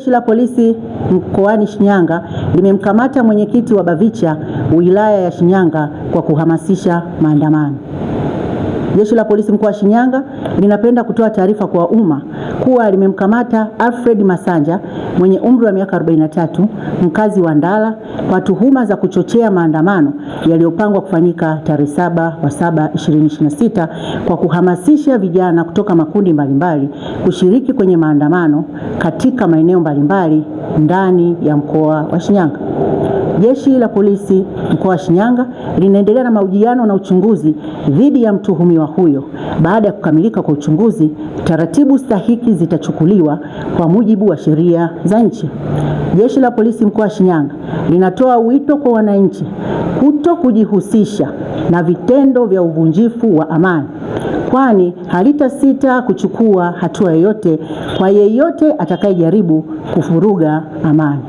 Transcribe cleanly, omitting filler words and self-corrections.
Jeshi la Polisi mkoani Shinyanga limemkamata mwenyekiti wa BAVICHA wilaya ya Shinyanga kwa kuhamasisha maandamano. Jeshi la Polisi mkoa wa Shinyanga linapenda kutoa taarifa kwa umma kuwa limemkamata Alfred Masanja mwenye umri wa miaka 43, mkazi wa Ndala, kwa tuhuma za kuchochea maandamano yaliyopangwa kufanyika tarehe 7/7/2026 kwa kuhamasisha vijana kutoka makundi mbalimbali kushiriki kwenye maandamano katika maeneo mbalimbali ndani ya mkoa wa Shinyanga. Jeshi la Polisi mkoa wa Shinyanga linaendelea na mahojiano na uchunguzi dhidi ya mtuhumiwa huyo. Baada ya kukamilika kwa uchunguzi, taratibu stahiki zitachukuliwa kwa mujibu wa sheria za nchi. Jeshi la Polisi mkoa wa Shinyanga linatoa wito kwa wananchi kuto kujihusisha na vitendo vya uvunjifu wa amani, kwani halitasita kuchukua hatua yoyote kwa yeyote atakayejaribu kuvuruga amani.